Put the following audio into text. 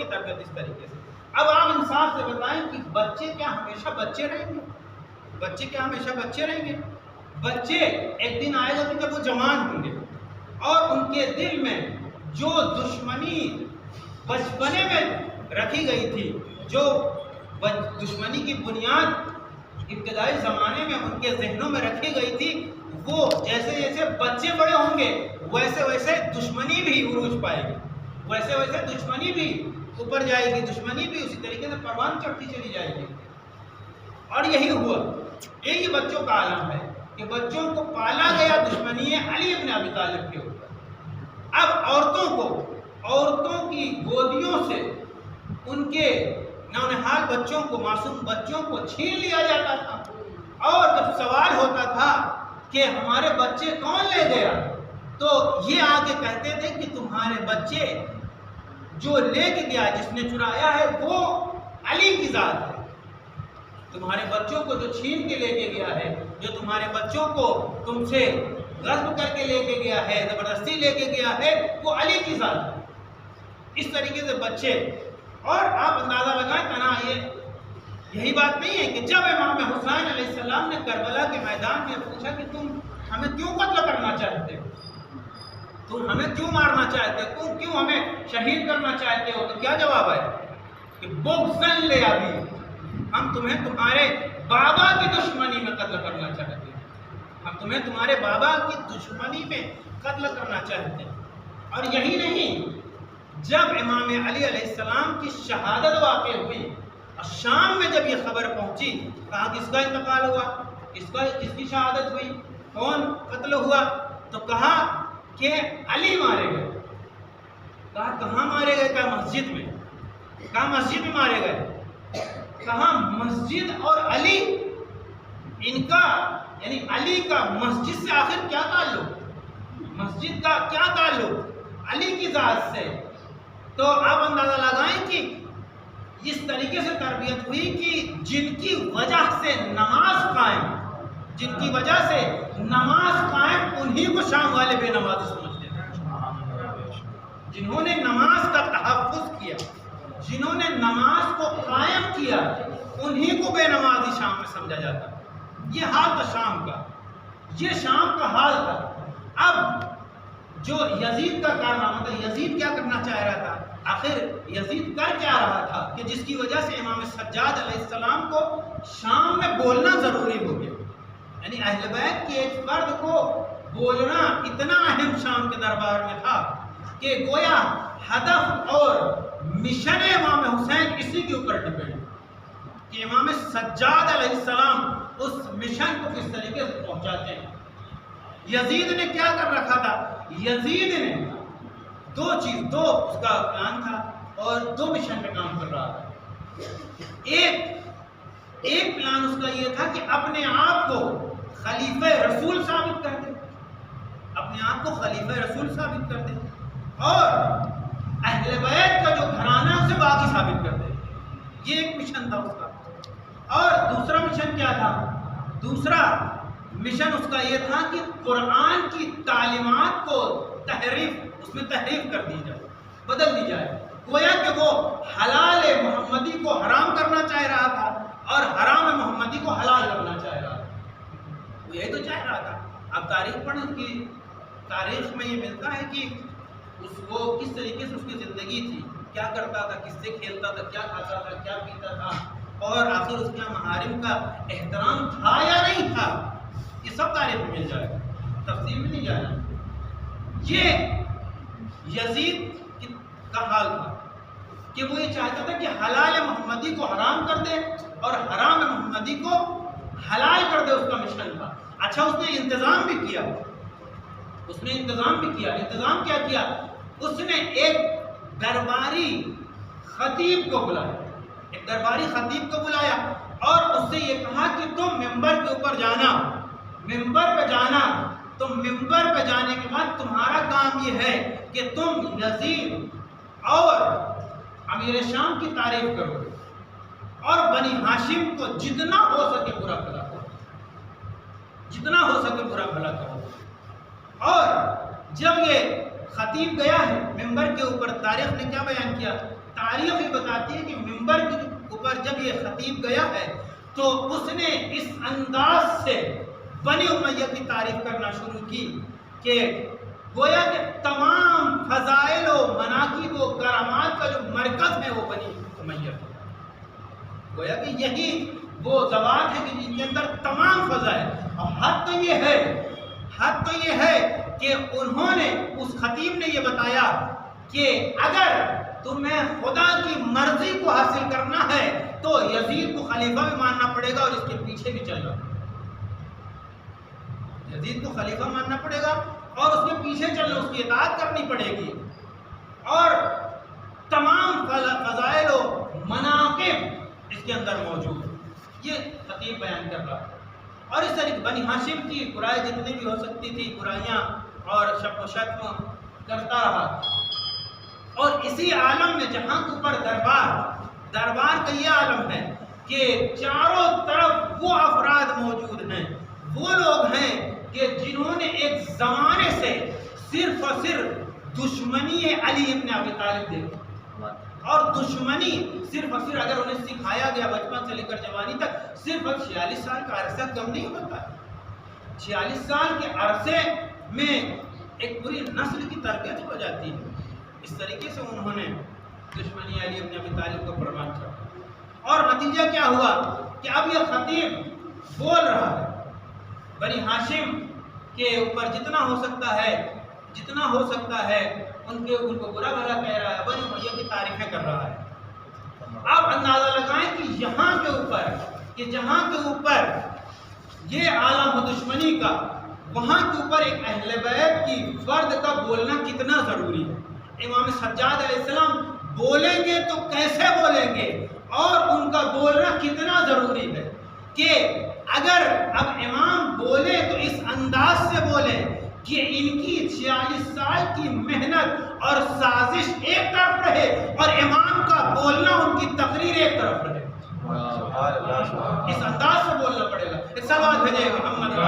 کی تربیت اس طریقے سے. اب آپ انصاف سے بتائیں کہ بچے کیا ہمیشہ بچے رہیں گے؟ بچے کیا ہمیشہ بچے رہیں گے؟ بچے ایک دن آئے گا کہ جب وہ جوان ہوں گے اور ان کے دل میں جو دشمنی بچپنے میں رکھی گئی تھی، جو دشمنی کی بنیاد ابتدائی زمانے میں ان کے ذہنوں میں رکھی گئی تھی، وہ جیسے جیسے بچے بڑے ہوں گے ویسے ویسے دشمنی بھی عروج پائے گی، ویسے ویسے دشمنی بھی اوپر جائے گی، دشمنی بھی اسی طریقے سے پروان چڑھتی چلی جائے گی. اور یہی ہوا، یہی بچوں کا عالم ہے کہ بچوں کو پالا گیا دشمنی ہے علی ابن ابی طالب کے اوپر. اب عورتوں کی گودیوں سے ان کے نونہال بچوں کو، معصوم بچوں کو چھین لیا جاتا تھا، اور جب سوال ہوتا تھا کہ ہمارے بچے کون لے گیا تو یہ آ کے کہتے تھے کہ تمہارے بچے جو لے کے گیا، جس نے چرایا ہے وہ علی کی ذات ہے. تمہارے بچوں کو جو چھین کے لے کے گیا ہے، جو تمہارے بچوں کو تم سے غصب کر کے لے کے گیا ہے، زبردستی لے کے گیا ہے، وہ علی کی ذات ہے. اس طریقے سے بچے، اور آپ اندازہ لگائیں تنہا یہی بات نہیں ہے کہ جب امام حسین علیہ السلام نے کربلا کے میدان میں پوچھا کہ تم ہمیں کیوں قتل کرنا چاہتے ہو، تم ہمیں کیوں مارنا چاہتے ہو، تم کیوں ہمیں شہید کرنا چاہتے ہو، تو کیا جواب ہے کہ بغضاً لأبی، ہم تمہیں تمہارے بابا کی دشمنی میں قتل کرنا چاہتے ہیں، ہم تمہیں تمہارے بابا کی دشمنی میں قتل کرنا چاہتے ہیں. اور یہی نہیں، جب امام علی علیہ السلام کی شہادت واقع ہوئی اور شام میں جب یہ خبر پہنچی، کہا کس کا انتقال ہوا، کس کی شہادت ہوئی، کون قتل ہوا، تو کہا کہ علی مارے گئے. کہا کہاں مارے گئے؟ کہا مسجد میں. کہا مسجد میں مارے گئے. کہا مسجد اور علی، ان کا یعنی علی کا مسجد سے آخر کیا تعلق، مسجد کا کیا تعلق علی کی ذات سے. تو آپ اندازہ لگائیں کہ اس طریقے سے تربیت ہوئی کہ جن کی وجہ سے نماز قائم، جن کی وجہ سے نماز قائم، انہی کو شام والے بے نماز سمجھتے تھے. جنہوں نے نماز کا تحفظ کیا، جنہوں نے نماز کو قائم کیا، انہی کو بے نمازی شام میں سمجھا جاتا. یہ حال تھا شام کا، یہ شام کا حال تھا. اب جو یزید کا کارنامہ تھا، یزید کیا کرنا چاہ رہا تھا، آخر یزید کر کیا رہا تھا کہ جس کی وجہ سے امام سجاد علیہ السلام کو شام میں بولنا ضروری ہو گیا. یعنی اہل بیت کے ایک فرد کو بولنا اتنا اہم شام کے دربار میں تھا کہ گویا ہدف اور مشن امام حسین اسی کے اوپر ڈپینڈ کہ امام سجاد علیہ السلام اس مشن کو کس طریقے سے پہنچاتے ہیں. یزید نے کیا کر رکھا تھا؟ یزید نے دو اس کا پلان تھا اور دو مشن پہ کام کر رہا تھا. ایک پلان اس کا یہ تھا کہ اپنے آپ کو خلیفہ رسول ثابت کر دے، اپنے آپ کو خلیفہ رسول ثابت کر دے، اور اہل بیت کا جو گھرانہ ہے اسے باقی ثابت کر دے. یہ ایک مشن تھا اس کا. اور دوسرا مشن کیا تھا؟ دوسرا مشن اس کا یہ تھا کہ قرآن کی تعلیمات کو اس میں تحریف کر دی جائے، بدل دی جائے. گویا کہ وہ حلال محمدی کو حرام کرنا چاہ رہا تھا اور حرام محمدی کو حلال کرنا چاہ رہا تھا. وہ یہی تو چاہ رہا تھا. آپ تاریخ پڑھیں، اس کی تاریخ میں یہ ملتا ہے کہ وہ کس طریقے سے اس کی زندگی تھی، کیا کرتا تھا، کس سے کھیلتا تھا، کیا کھاتا تھا، کیا پیتا تھا، اور آخر اس کے محارم کا احترام تھا یا نہیں تھا. یہ سب تاریخ میں مل جائے گا، تفصیل میں نہیں جانا. یہ یزید کا حال تھا کہ وہ یہ چاہتا تھا کہ حلال محمدی کو حرام کر دے اور حرام محمدی کو حلال کر دے. اس کا مشن تھا. اچھا، اس نے انتظام بھی کیا. انتظام کیا کیا؟ اس نے ایک درباری خطیب کو بلایا، اور اس سے یہ کہا کہ تم ممبر کے اوپر جانا، ممبر پہ جانا. تم ممبر پہ جانے کے بعد تمہارا کام یہ ہے کہ تم یزید اور امیر شام کی تعریف کرو اور بنی ہاشم کو جتنا ہو سکے برا بھلا کرو، جتنا ہو سکے برا بھلا کرو. اور جب یہ خطیب گیا ہے ممبر کے اوپر، تاریخ نے کیا بیان کیا؟ تاریخ یہ بتاتی ہے کہ منبر کے اوپر جب یہ خطیب گیا ہے تو اس نے اس انداز سے بنی امیہ کی تعریف کرنا شروع کی کہ گویا کہ تمام فضائل و مناقب و کرامات کا جو مرکز ہے وہ بنی امیہ ہے. گویا کہ یہی وہ ذوات ہے کہ جن کے اندر تمام فضائل. اور حد تو یہ ہے کہ انہوں نے اس خطیب نے یہ بتایا کہ اگر تمہیں خدا کی مرضی کو حاصل کرنا ہے تو یزید کو خلیفہ بھی ماننا پڑے گا اور اس کے پیچھے بھی چلنا. یزید کو خلیفہ ماننا پڑے گا اور اس کے پیچھے چلنا، اس کی اطاعت کرنی پڑے گی، اور تمام فضائل و مناقب اس کے اندر موجود ہے. یہ خطیب بیان کر رہا ہے. اور اس طریقے بنی ہاشم کی برائی جتنی بھی ہو سکتی تھی برائیاں اور شک و شتم کرتا رہا. اور اسی عالم میں جہاں کے اوپر دربار کا یہ عالم ہے کہ چاروں طرف وہ افراد موجود ہیں، وہ لوگ ہیں کہ جنہوں نے ایک زمانے سے صرف اور صرف دشمنی علی ابن ابی طالب دیکھی. اور دشمنی صرف اور صرف اگر انہیں سکھایا گیا بچپن سے لے کر جوانی تک، صرف 46 سال کا عرصہ کم نہیں ہوتا. 46 سال کے عرصے میں ایک پوری نسل کی تربیت ہو جاتی ہے. اس طریقے سے انہوں نے دشمنی علی ابن ابی طالب کو قربان کیا. اور نتیجہ کیا ہوا کہ اب یہ خطیب بول رہا ہے بنی ہاشم کے اوپر جتنا ہو سکتا ہے ان کو برا بھلا کہہ رہا ہے، بنی امیہ کی تعریفیں کر رہا ہے. آپ اندازہ لگائیں کہ جہاں کے اوپر یہ عالم ہے دشمنی کا، وہاں کے اوپر ایک اہل بیت کی فرد کا بولنا کتنا ضروری ہے. امام سجاد علیہ السلام بولیں گے تو کیسے بولیں گے، اور ان کا بولنا کتنا ضروری ہے کہ اگر اب امام بولے تو اس انداز سے بولے کہ ان کی 46 سال کی محنت اور سازش ایک طرف رہے اور امام کا بولنا ان کی تقریر ایک طرف رہے. اس انداز سے بولنا پڑے گا. ایک سوال بھیجے محمد